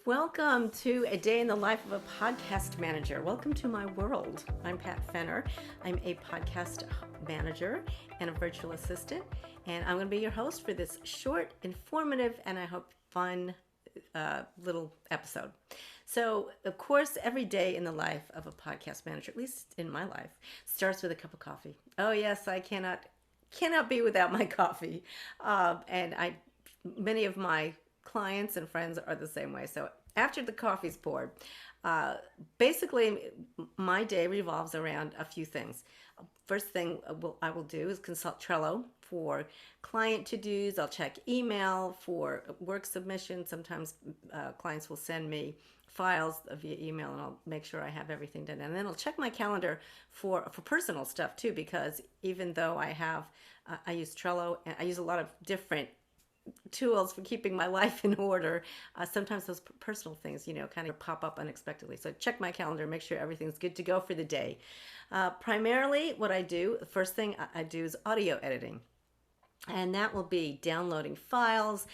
Welcome to A Day in the Life of a Podcast Manager. Welcome to my world. I'm Pat Fenner. I'm a podcast manager and a virtual assistant, and I'm going to be your host for this short, informative, and I hope fun little episode. So, of course, every day in the life of a podcast manager, at least in my life, starts with a cup of coffee. Oh yes, I cannot be without my coffee, and many of my clients and friends are the same way. So after the coffee's poured, basically my day revolves around a few things. First thing I will do is consult Trello for client to-dos. I'll check email for work submission. Sometimes clients will send me files via email, and I'll make sure I have everything done. And then I'll check my calendar for personal stuff too, because even though I use Trello, and I use a lot of different tools for keeping my life in order. Sometimes those personal things, kind of pop up unexpectedly. So check my calendar, make sure everything's good to go for the day. Primarily, what I do, the first thing I do is audio editing. And that will be downloading files,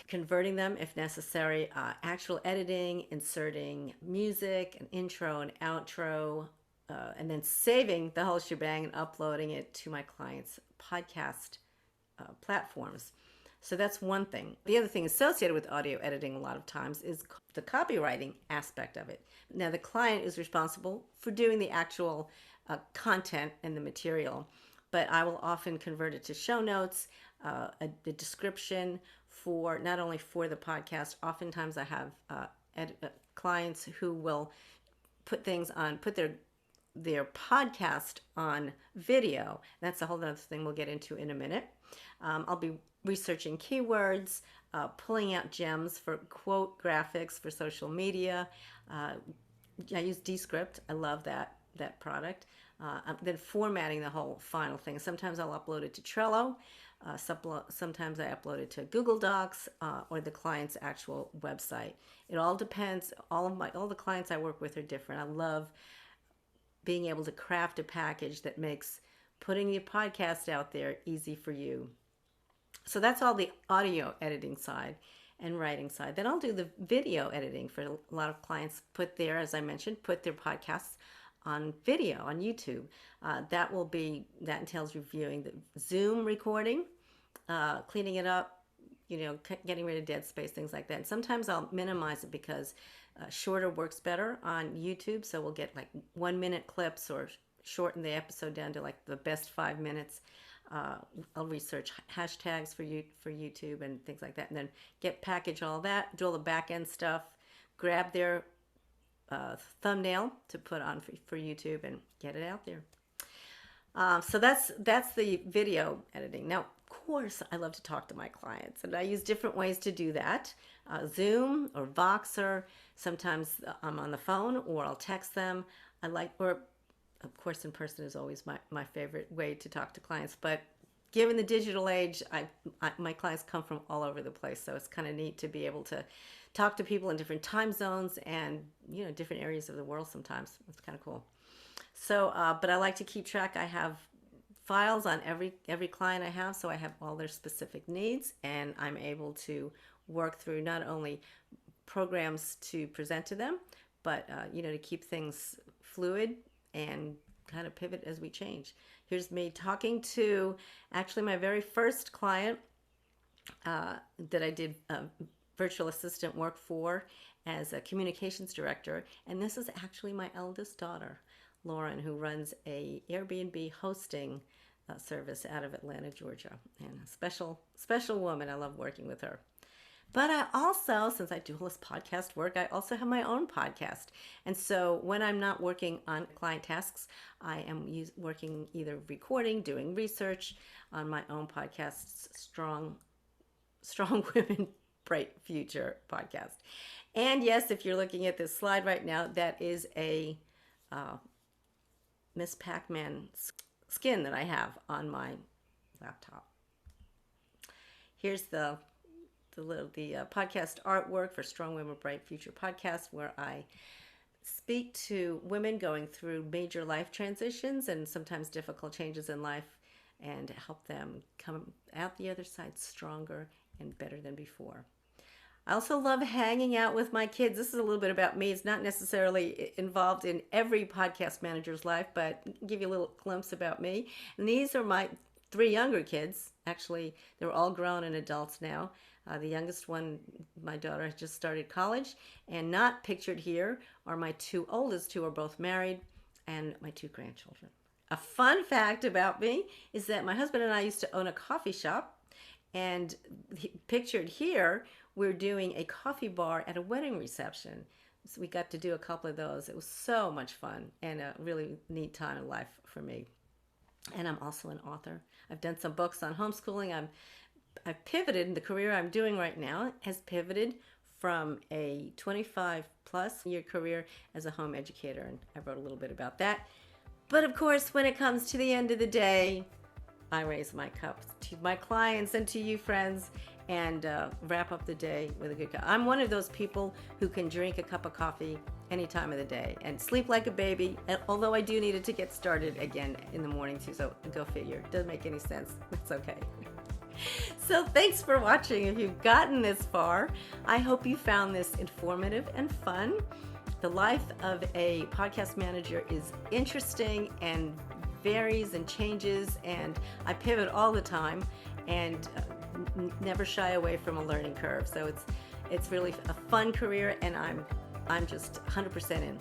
converting them if necessary, actual editing, inserting music, an intro, an outro, and then saving the whole shebang and uploading it to my clients' podcast platforms. So that's one thing. The other thing associated with audio editing a lot of times is the copywriting aspect of it. Now, the client is responsible for doing the actual content and the material, but I will often convert it to show notes, the description for not only for the podcast. Oftentimes I have clients who will put their podcast on video. That's a whole other thing we'll get into in a minute. I'll be researching keywords, pulling out gems for quote graphics for social media. I use Descript. I love that product. Then formatting the whole final thing. Sometimes I'll upload it to Trello. Sometimes I upload it to Google Docs or the client's actual website. It all depends. All the clients I work with are different. I love being able to craft a package that makes putting your podcast out there easy for you. So that's all the audio editing side and writing side. Then I'll do the video editing for a lot of clients. As I mentioned, put their podcasts on video on YouTube. That entails reviewing the Zoom recording, cleaning it up, getting rid of dead space, things like that. And sometimes I'll minimize it because shorter works better on YouTube. So we'll get like 1 minute clips or shorten the episode down to like the best 5 minutes. I'll research hashtags for YouTube and things like that, and then package all that, do all the back end stuff, grab their thumbnail to put on for YouTube and get it out there. So that's the video editing. Now, of course, I love to talk to my clients, and I use different ways to do that. Zoom or Voxer. Sometimes I'm on the phone, or I'll text them. Of course, in person is always my favorite way to talk to clients. But given the digital age, my clients come from all over the place. So it's kind of neat to be able to talk to people in different time zones and, different areas of the world sometimes. It's kind of cool. So, but I like to keep track. I have files on every client I have, so I have all their specific needs, and I'm able to work through not only programs to present to them, but, to keep things fluid and kind of pivot as we change. Here's me talking to actually my very first client that I did virtual assistant work for as a communications director. And this is actually my eldest daughter, Lauren, who runs a Airbnb hosting service out of Atlanta, Georgia. And a special woman. I love working with her. But I also, since I do all this podcast work, I also have my own podcast. And so when I'm not working on client tasks, I am working either recording, doing research on my own podcasts, Strong Women, Bright Future podcast. And yes, if you're looking at this slide right now, that is a Miss Pac-Man skin that I have on my laptop. Here's the podcast artwork for Strong Women Bright Future podcast, where I speak to women going through major life transitions and sometimes difficult changes in life, and help them come out the other side stronger and better than before. I also love hanging out with my kids. This is a little bit about me. It's not necessarily involved in every podcast manager's life, but give you a little glimpse about me. And these are my three younger kids. Actually, they're all grown and adults now. The youngest one, my daughter, has just started college. And not pictured here are my two oldest, who are both married, and my two grandchildren. A fun fact about me is that my husband and I used to own a coffee shop. And pictured here, we're doing a coffee bar at a wedding reception. So we got to do a couple of those. It was so much fun and a really neat time in life for me. And I'm also an author. I've done some books on homeschooling. I've pivoted, in the career I'm doing right now has pivoted from a 25 plus year career as a home educator. And I wrote a little bit about that. But of course, when it comes to the end of the day, I raise my cup to my clients and to you, friends, and wrap up the day with a good cup. I'm one of those people who can drink a cup of coffee any time of the day and sleep like a baby, although I do need it to get started again in the morning too, so go figure. Doesn't make any sense. It's okay. So thanks for watching. If you've gotten this far, I hope you found this informative and fun. The life of a podcast manager is interesting and varies and changes, and I pivot all the time and never shy away from a learning curve. So it's really a fun career, and I'm just 100% in.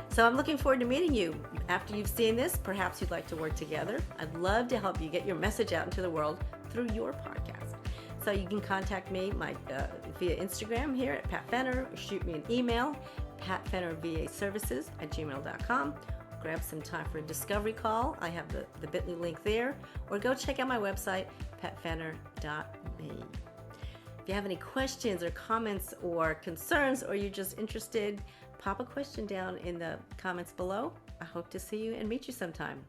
So I'm looking forward to meeting you. After you've seen this, perhaps you'd like to work together. I'd love to help you get your message out into the world through your podcast. So you can contact me via Instagram here at Pat Fenner, or shoot me an email, patfennervaservices@gmail.com. Grab some time for a discovery call. I have the bit.ly link there, or go check out my website, patfenner.me. If you have any questions or comments or concerns, or you're just interested, pop a question down in the comments below. I hope to see you and meet you sometime.